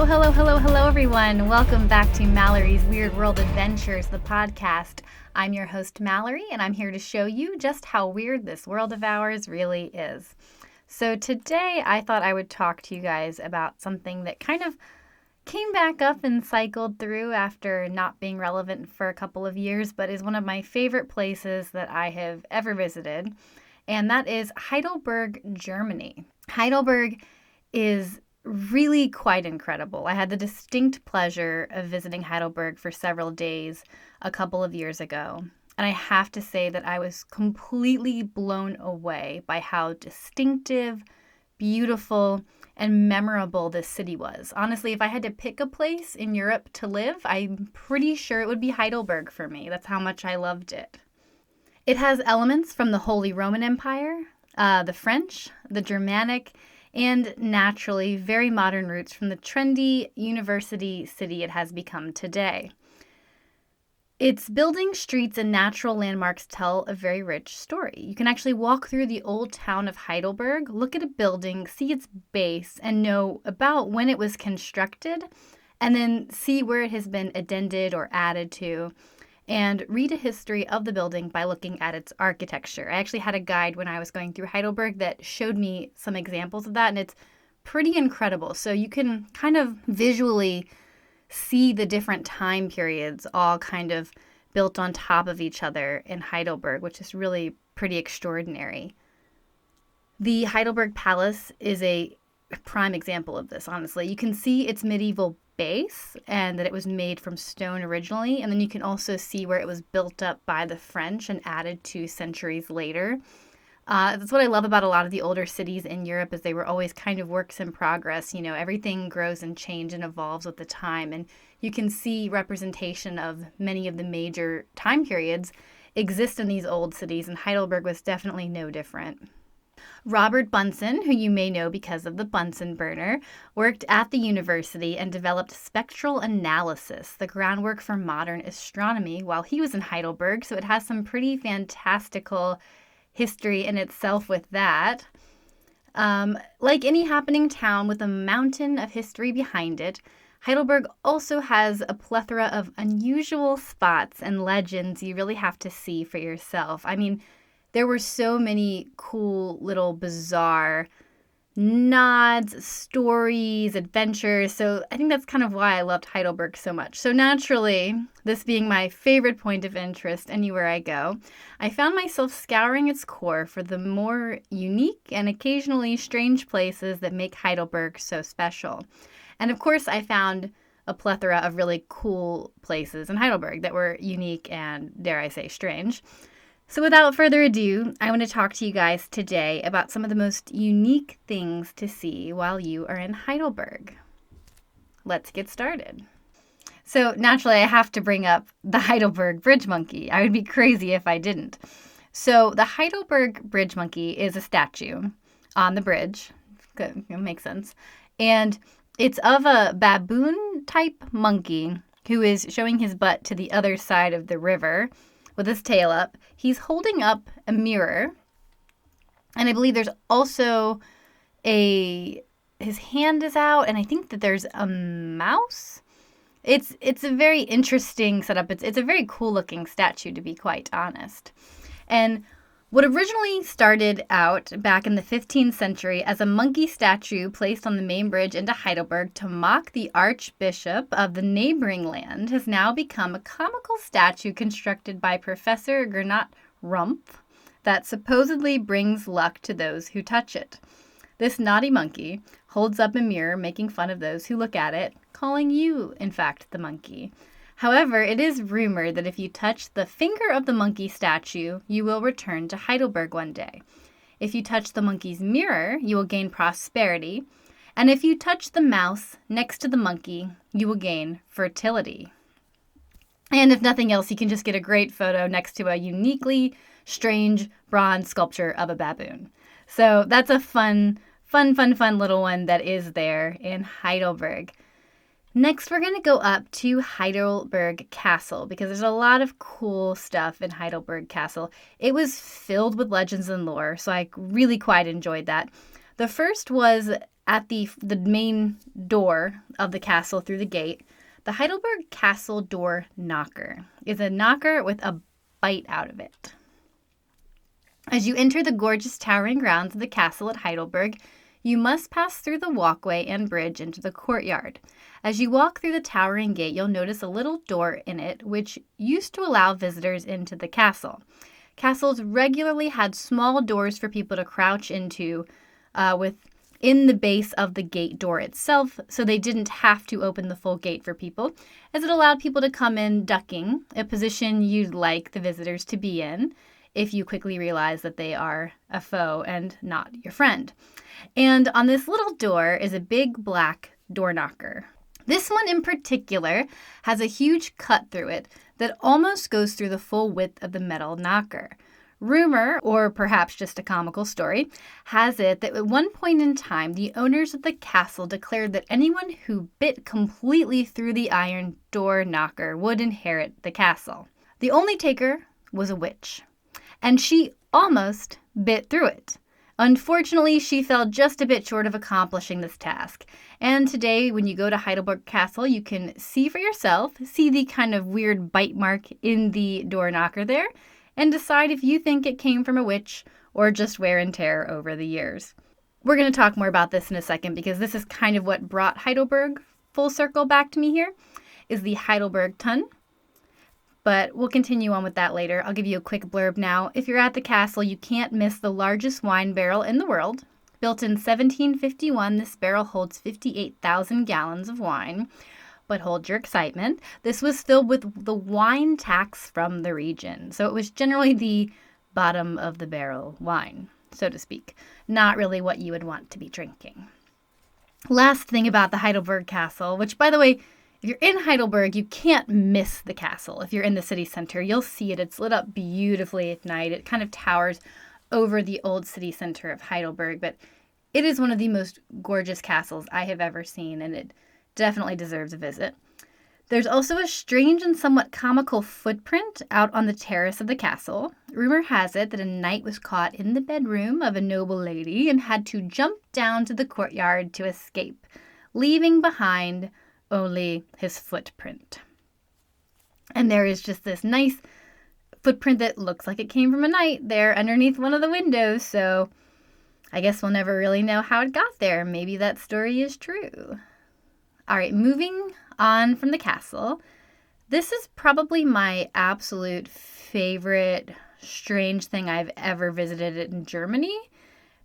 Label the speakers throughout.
Speaker 1: Hello, everyone. Welcome back to Mallory's Weird World Adventures, the podcast. I'm your host, Mallory, and I'm here to show you just how weird this world of ours really is. So today, I thought I would talk to you guys about something that kind of came back up and cycled through after not being relevant for a couple of years, but is one of my favorite places that I have ever visited, and that is Heidelberg, Germany. Heidelberg is really quite incredible. I had the distinct pleasure of visiting Heidelberg for several days a couple of years ago, and I have to say that I was completely blown away by how distinctive, beautiful, and memorable this city was. Honestly, if I had to pick a place in Europe to live, I'm pretty sure it would be Heidelberg for me. That's how much I loved it. It has elements from the Holy Roman Empire, the French, the Germanic, and naturally very modern roots from the trendy university city it has become today. Its buildings, streets, and natural landmarks tell a very rich story. You can actually walk through the old town of Heidelberg, look at a building, see its base, and know about when it was constructed, and then see where it has been addended or added to, and read a history of the building by looking at its architecture. I actually had a guide when I was going through Heidelberg that showed me some examples of that, and it's pretty incredible. So you can kind of visually see the different time periods all kind of built on top of each other in Heidelberg, which is really pretty extraordinary. The Heidelberg Palace is a prime example of this, honestly. You can see its medieval base and that it was made from stone originally, and then you can also see where it was built up by the French and added to centuries later. That's what I love about a lot of the older cities in Europe, is they were always kind of works in progress. You know, everything grows and changes and evolves with the time, and you can see representation of many of the major time periods exist in these old cities, and Heidelberg was definitely no different. Robert Bunsen, who you may know because of the Bunsen burner, worked at the university and developed spectral analysis, the groundwork for modern astronomy, while he was in Heidelberg, so it has some pretty fantastical history in itself with that. Like any happening town with a mountain of history behind it, Heidelberg also has a plethora of unusual spots and legends you really have to see for yourself. I mean, there were so many cool little bizarre nods, stories, adventures. So I think that's kind of why I loved Heidelberg so much. So naturally, this being my favorite point of interest anywhere I go, I found myself scouring its core for the more unique and occasionally strange places that make Heidelberg so special. And of course, I found a plethora of really cool places in Heidelberg that were unique and, dare I say, strange. So without further ado, I want to talk to you guys today about some of the most unique things to see while you are in Heidelberg. Let's get started. So naturally, I have to bring up the Heidelberg Bridge Monkey. I would be crazy if I didn't. So the Heidelberg Bridge Monkey is a statue on the bridge. Good, it makes sense. And it's of a baboon-type monkey who is showing his butt to the other side of the river with his tail up. He's holding up a mirror, and I believe there's also his hand is out, and I think that there's a mouse. It's a very interesting setup. It's a very cool looking statue, to be quite honest. And what originally started out back in the 15th century as a monkey statue placed on the main bridge into Heidelberg to mock the archbishop of the neighboring land has now become a comical statue constructed by Professor Gernot Rumpf that supposedly brings luck to those who touch it. This naughty monkey holds up a mirror, making fun of those who look at it, calling you, in fact, the monkey. However, it is rumored that if you touch the finger of the monkey statue, you will return to Heidelberg one day. If you touch the monkey's mirror, you will gain prosperity. And if you touch the mouse next to the monkey, you will gain fertility. And if nothing else, you can just get a great photo next to a uniquely strange bronze sculpture of a baboon. So that's a fun little one that is there in Heidelberg. Next, we're going to go up to Heidelberg Castle because there's a lot of cool stuff in Heidelberg Castle. It was filled with legends and lore, so I really quite enjoyed that. The first was at the main door of the castle through the gate, the Heidelberg Castle door knocker is a knocker with a bite out of it. As you enter the gorgeous towering grounds of the castle at Heidelberg, you must pass through the walkway and bridge into the courtyard. As you walk through the towering gate, you'll notice a little door in it, which used to allow visitors into the castle. Castles regularly had small doors for people to crouch into within the base of the gate door itself, so they didn't have to open the full gate for people, as it allowed people to come in ducking, a position you'd like the visitors to be in if you quickly realize that they are a foe and not your friend. And on this little door is a big black door knocker. This one in particular has a huge cut through it that almost goes through the full width of the metal knocker. Rumor, or perhaps just a comical story, has it that at one point in time, the owners of the castle declared that anyone who bit completely through the iron door knocker would inherit the castle. The only taker was a witch, and she almost bit through it. Unfortunately, she fell just a bit short of accomplishing this task. And today, when you go to Heidelberg Castle, you can see for yourself, see the kind of weird bite mark in the door knocker there, and decide if you think it came from a witch or just wear and tear over the years. We're going to talk more about this in a second because this is kind of what brought Heidelberg full circle back to me here, is the Heidelberg Tun. But we'll continue on with that later. I'll give you a quick blurb now. If you're at the castle, you can't miss the largest wine barrel in the world. Built in 1751, this barrel holds 58,000 gallons of wine. But hold your excitement. This was filled with the wine tax from the region. So it was generally the bottom of the barrel wine, so to speak. Not really what you would want to be drinking. Last thing about the Heidelberg Castle, which, by the way, if you're in Heidelberg, you can't miss the castle. If you're in the city center, you'll see it. It's lit up beautifully at night. It kind of towers over the old city center of Heidelberg, but it is one of the most gorgeous castles I have ever seen, and it definitely deserves a visit. There's also a strange and somewhat comical footprint out on the terrace of the castle. Rumor has it that a knight was caught in the bedroom of a noble lady and had to jump down to the courtyard to escape, leaving behind only his footprint. And there is just this nice footprint that looks like it came from a knight there underneath one of the windows, so I guess we'll never really know how it got there. Maybe that story is true. All right, moving on from the castle. This is probably my absolute favorite strange thing I've ever visited in Germany.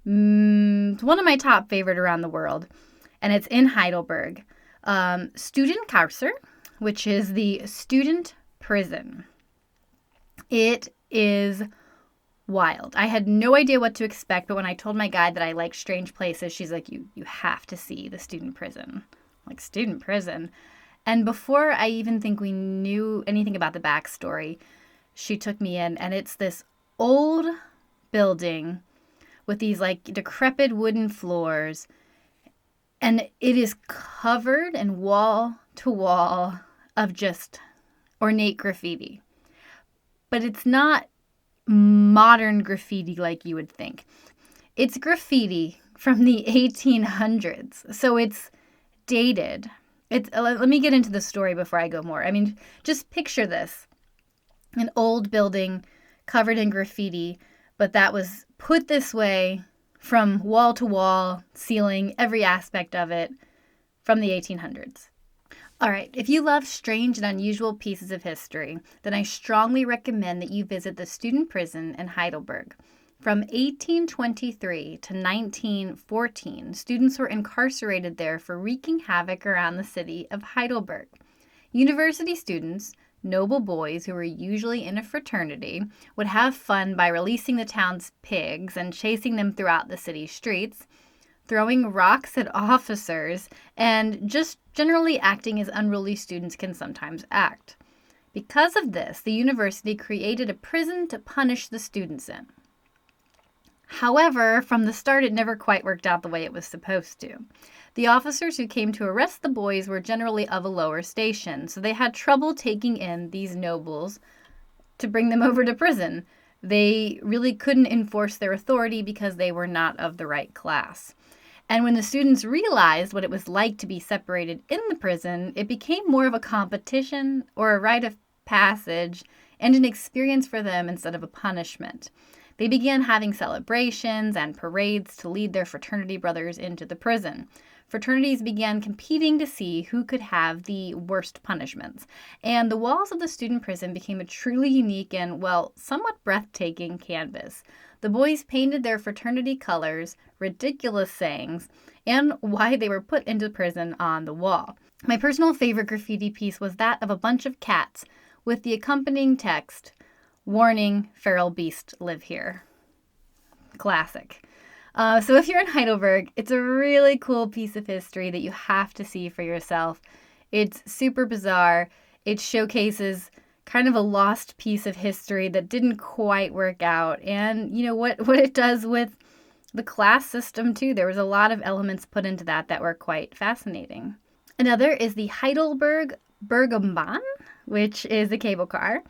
Speaker 1: It's one of my top favorite around the world, and it's in Heidelberg. Studenkarcer, which is the student prison. It is wild. I had no idea what to expect, but when I told my guide that I like strange places, she's like, you have to see the student prison. Like, student prison. And before I even think we knew anything about the backstory, she took me in, and it's this old building with these like decrepit wooden floors. And it is covered and wall to wall of just ornate graffiti. But it's not modern graffiti like you would think. It's graffiti from the 1800s. So it's dated. Let me get into the story before I go more. I mean, just picture this. An old building covered in graffiti, but that was put this way from wall to wall, ceiling, every aspect of it from the 1800s. All right, if you love strange and unusual pieces of history, then I strongly recommend that you visit the student prison in Heidelberg. From 1823 to 1914, students were incarcerated there for wreaking havoc around the city of Heidelberg. University students, noble boys who were usually in a fraternity, would have fun by releasing the town's pigs and chasing them throughout the city streets, throwing rocks at officers, and just generally acting as unruly students can sometimes act. Because of this, the university created a prison to punish the students in. However, from the start, it never quite worked out the way it was supposed to. The officers who came to arrest the boys were generally of a lower station, so they had trouble taking in these nobles to bring them over to prison. They really couldn't enforce their authority because they were not of the right class. And when the students realized what it was like to be separated in the prison, it became more of a competition or a rite of passage and an experience for them instead of a punishment. They began having celebrations and parades to lead their fraternity brothers into the prison. Fraternities began competing to see who could have the worst punishments, and the walls of the student prison became a truly unique and, well, somewhat breathtaking canvas. The boys painted their fraternity colors, ridiculous sayings, and why they were put into prison on the wall. My personal favorite graffiti piece was that of a bunch of cats with the accompanying text, "Warning, feral beasts live here." Classic. So if you're in Heidelberg, it's a really cool piece of history that you have to see for yourself. It's super bizarre. It showcases kind of a lost piece of history that didn't quite work out. And you know what it does with the class system too. There was a lot of elements put into that were quite fascinating. Another is the Heidelberg Bergambahn, which is a cable car.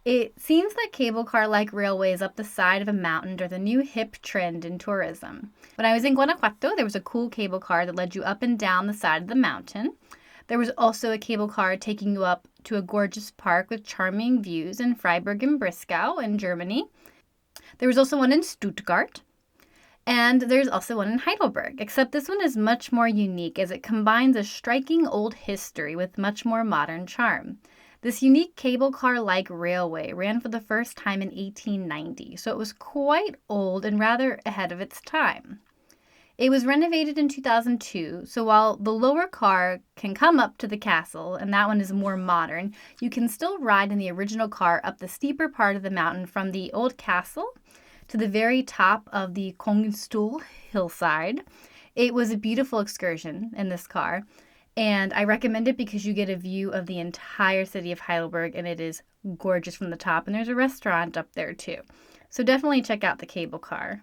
Speaker 1: It seems that cable car-like railways up the side of a mountain are the new hip trend in tourism. When I was in Guanajuato, there was a cool cable car that led you up and down the side of the mountain. There was also a cable car taking you up to a gorgeous park with charming views in Freiburg and Brisgau in Germany. There was also one in Stuttgart. And there's also one in Heidelberg, except this one is much more unique as it combines a striking old history with much more modern charm. This unique cable car-like railway ran for the first time in 1890, so it was quite old and rather ahead of its time. It was renovated in 2002, so while the lower car can come up to the castle, and that one is more modern, you can still ride in the original car up the steeper part of the mountain from the old castle to the very top of the Kongstuhl hillside. It was a beautiful excursion in this car. And I recommend it because you get a view of the entire city of Heidelberg, and it is gorgeous from the top. And there's a restaurant up there, too. So definitely check out the cable car.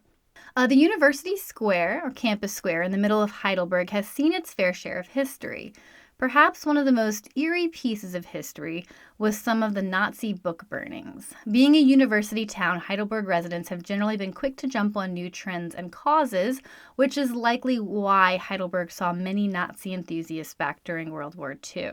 Speaker 1: The University Square, or Campus Square, in the middle of Heidelberg has seen its fair share of history. Perhaps one of the most eerie pieces of history was some of the Nazi book burnings. Being a university town, Heidelberg residents have generally been quick to jump on new trends and causes, which is likely why Heidelberg saw many Nazi enthusiasts back during World War II.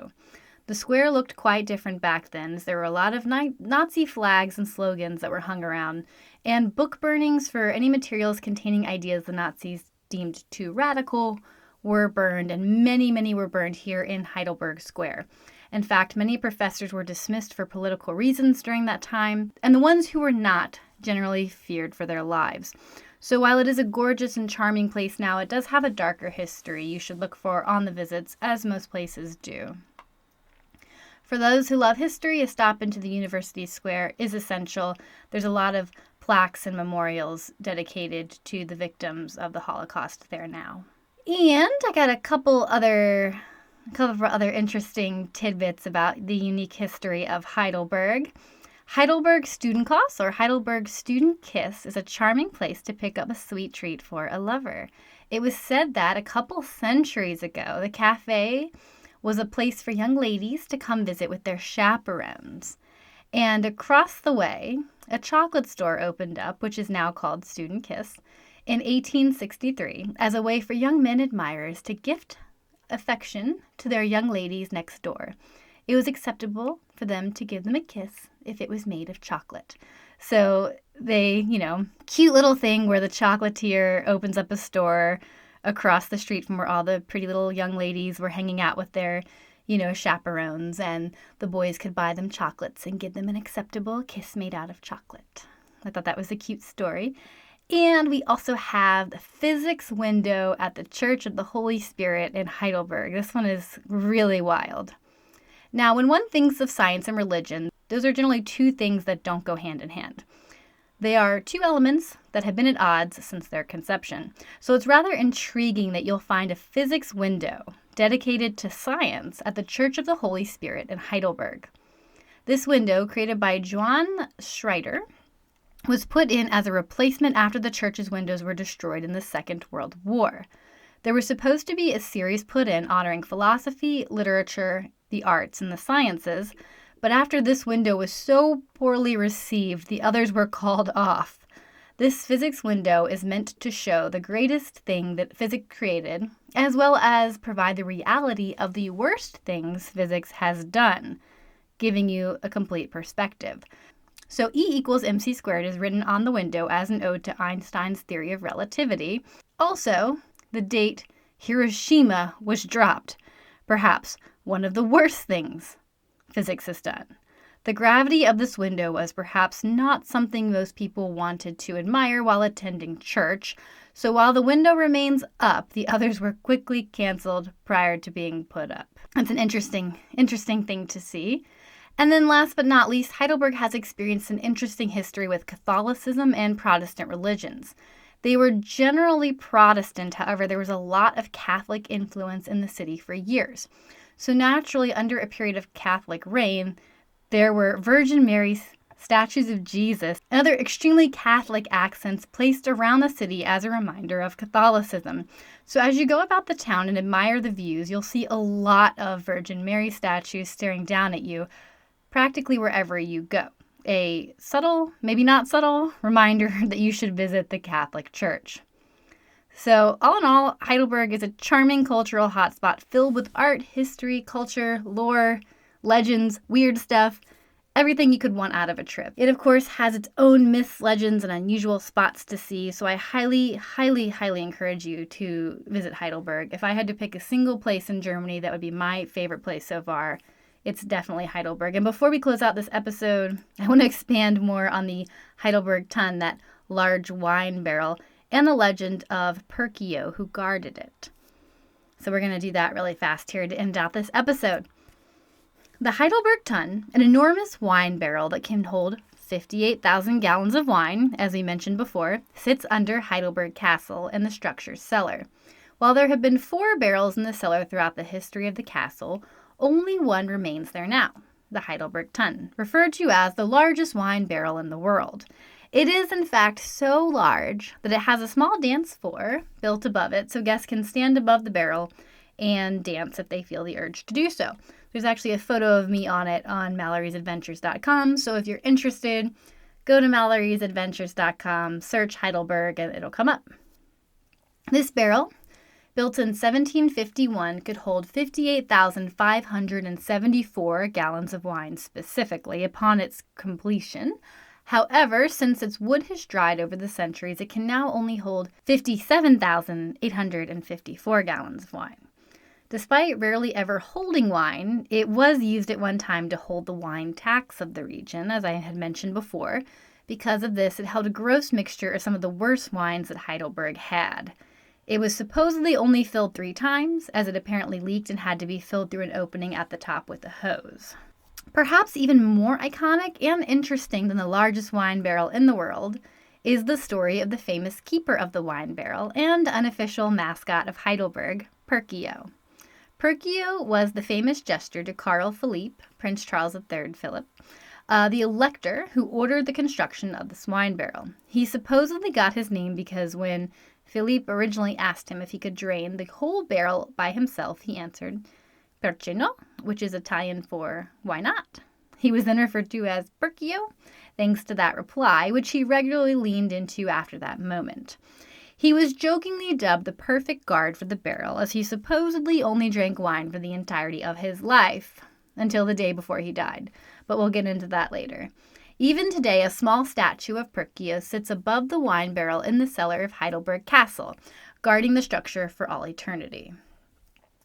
Speaker 1: The square looked quite different back then, as there were a lot of Nazi flags and slogans that were hung around, and book burnings for any materials containing ideas the Nazis deemed too radical were burned, and many were burned here in Heidelberg Square. In fact, many professors were dismissed for political reasons during that time, and the ones who were not generally feared for their lives. So while it is a gorgeous and charming place now, it does have a darker history you should look for on the visits, as most places do. For those who love history, a stop into the University Square is essential. There's a lot of plaques and memorials dedicated to the victims of the Holocaust there now. And I got a couple of other interesting tidbits about the unique history of Heidelberg. Heidelberg Studentkos, or Heidelberg Student Kiss, is a charming place to pick up a sweet treat for a lover. It was said that a couple centuries ago, the cafe was a place for young ladies to come visit with their chaperones. And across the way, a chocolate store opened up, which is now called Student Kiss, in 1863 as a way for young men admirers to gift affection to their young ladies next door. It was acceptable for them to give them a kiss if it was made of chocolate. So they, cute little thing where the chocolatier opens up a store across the street from where all the pretty little young ladies were hanging out with their, chaperones, and the boys could buy them chocolates and give them an acceptable kiss made out of chocolate. I thought that was a cute story. And we also have the physics window at the Church of the Holy Spirit in Heidelberg. This one is really wild. Now, when one thinks of science and religion, those are generally two things that don't go hand in hand. They are two elements that have been at odds since their conception. So it's rather intriguing that you'll find a physics window dedicated to science at the Church of the Holy Spirit in Heidelberg. This window, created by Johann Schreider, was put in as a replacement after the church's windows were destroyed in the Second World War. There was supposed to be a series put in honoring philosophy, literature, the arts, and the sciences, but after this window was so poorly received, the others were called off. This physics window is meant to show the greatest thing that physics created, as well as provide the reality of the worst things physics has done, giving you a complete perspective. So E equals mc squared is written on the window as an ode to Einstein's theory of relativity. Also, the date Hiroshima was dropped, perhaps one of the worst things physics has done. The gravity of this window was perhaps not something most people wanted to admire while attending church, so while the window remains up, the others were quickly canceled prior to being put up. That's an interesting thing to see. And then last but not least, Heidelberg has experienced an interesting history with Catholicism and Protestant religions. They were generally Protestant, however, there was a lot of Catholic influence in the city for years. So naturally, under a period of Catholic reign, there were Virgin Mary, statues of Jesus, and other extremely Catholic accents placed around the city as a reminder of Catholicism. So as you go about the town and admire the views, you'll see a lot of Virgin Mary statues staring down at you practically wherever you go. A subtle, maybe not subtle, reminder that you should visit the Catholic Church. So all in all, Heidelberg is a charming cultural hotspot filled with art, history, culture, lore, legends, weird stuff, everything you could want out of a trip. It, of course, has its own myths, legends, and unusual spots to see, so I highly encourage you to visit Heidelberg. If I had to pick a single place in Germany that would be my favorite place so far, it's definitely Heidelberg. And before we close out this episode, I want to expand more on the Heidelberg Tun, that large wine barrel, and the legend of Perkeo, who guarded it. So we're going to do that really fast here to end out this episode. The Heidelberg Tun, an enormous wine barrel that can hold 58,000 gallons of wine, as we mentioned before, sits under Heidelberg Castle in the structure's cellar. While there have been 4 barrels in the cellar throughout the history of the castle, only one remains there now, the Heidelberg Tun, referred to as the largest wine barrel in the world. It is, in fact, so large that it has a small dance floor built above it, so guests can stand above the barrel and dance if they feel the urge to do so. There's actually a photo of me on it on Mallory'sAdventures.com, so if you're interested, go to Mallory'sAdventures.com, search Heidelberg, and it'll come up. This barrel, built in 1751, could hold 58,574 gallons of wine specifically upon its completion. However, since its wood has dried over the centuries, it can now only hold 57,854 gallons of wine. Despite rarely ever holding wine, it was used at one time to hold the wine tax of the region, as I had mentioned before. Because of this, it held a gross mixture of some of the worst wines that Heidelberg had. It was supposedly only filled 3 times, as it apparently leaked and had to be filled through an opening at the top with a hose. Perhaps even more iconic and interesting than the largest wine barrel in the world is the story of the famous keeper of the wine barrel and unofficial mascot of Heidelberg, Perkeo. Perkeo was the famous jester to Carl Philippe, Prince Charles III Philip, the elector who ordered the construction of this wine barrel. He supposedly got his name because when Philippe originally asked him if he could drain the whole barrel by himself, he answered, "Perché no?" which is Italian for "why not?" He was then referred to as Perkeo, thanks to that reply, which he regularly leaned into after that moment. He was jokingly dubbed the perfect guard for the barrel, as he supposedly only drank wine for the entirety of his life, until the day before he died, but we'll get into that later. Even today, a small statue of Perkeo sits above the wine barrel in the cellar of Heidelberg Castle, guarding the structure for all eternity.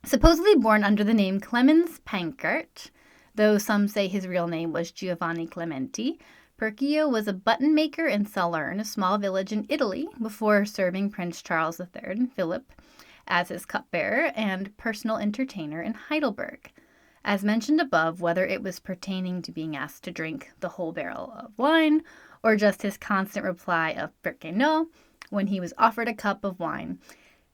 Speaker 1: Supposedly born under the name Clemens Pankert, though some say his real name was Giovanni Clementi, Perkeo was a button maker in Salern, a small village in Italy, before serving Prince Charles III, Philip, as his cupbearer and personal entertainer in Heidelberg. As mentioned above, whether it was pertaining to being asked to drink the whole barrel of wine, or just his constant reply of "Perché no?" when he was offered a cup of wine,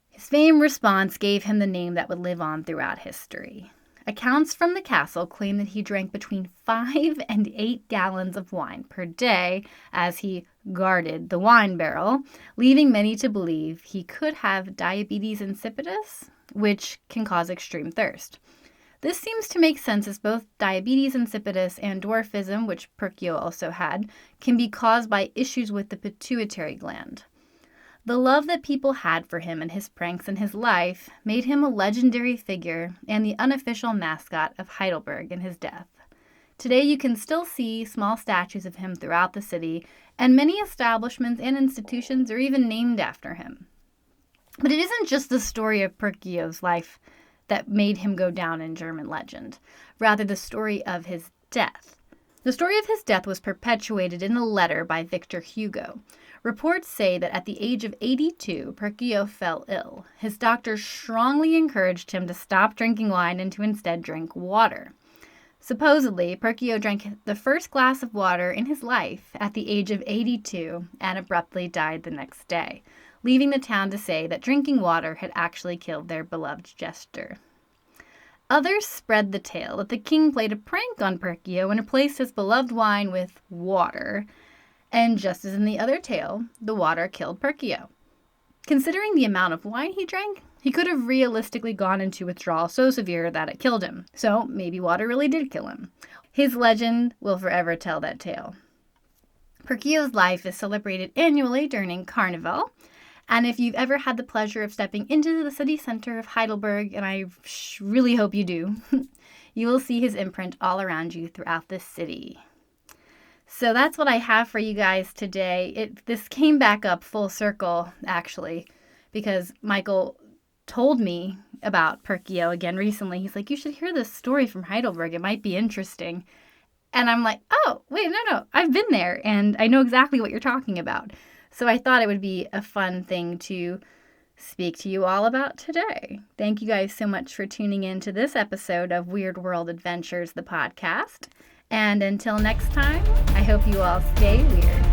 Speaker 1: his famed response gave him the name that would live on throughout history. Accounts from the castle claim that he drank between 5 and 8 gallons of wine per day as he guarded the wine barrel, leaving many to believe he could have diabetes insipidus, which can cause extreme thirst. This seems to make sense as both diabetes insipidus and dwarfism, which Perkeo also had, can be caused by issues with the pituitary gland. The love that people had for him and his pranks in his life made him a legendary figure and the unofficial mascot of Heidelberg in his death. Today you can still see small statues of him throughout the city, and many establishments and institutions are even named after him. But it isn't just the story of Perkeo's life that made him go down in German legend, rather the story of his death. The story of his death was perpetuated in a letter by Victor Hugo. Reports say that at the age of 82, Perkeo fell ill. His doctor strongly encouraged him to stop drinking wine and to instead drink water. Supposedly, Perkeo drank the first glass of water in his life at the age of 82 and abruptly died the next day, leaving the town to say that drinking water had actually killed their beloved jester. Others spread the tale that the king played a prank on Perkeo and replaced his beloved wine with water, and just as in the other tale, the water killed Perkeo. Considering the amount of wine he drank, he could have realistically gone into withdrawal so severe that it killed him. So maybe water really did kill him. His legend will forever tell that tale. Perkeo's life is celebrated annually during Carnival. And if you've ever had the pleasure of stepping into the city center of Heidelberg, and I really hope you do, you will see his imprint all around you throughout the city. So that's what I have for you guys today. This came back up full circle, actually, because Michael told me about Perkeo again recently. He's like, you should hear this story from Heidelberg. It might be interesting. And I'm like, oh, wait, no, I've been there, and I know exactly what you're talking about. So I thought it would be a fun thing to speak to you all about today. Thank you guys so much for tuning in to this episode of Weird World Adventures, the podcast. And until next time, I hope you all stay weird.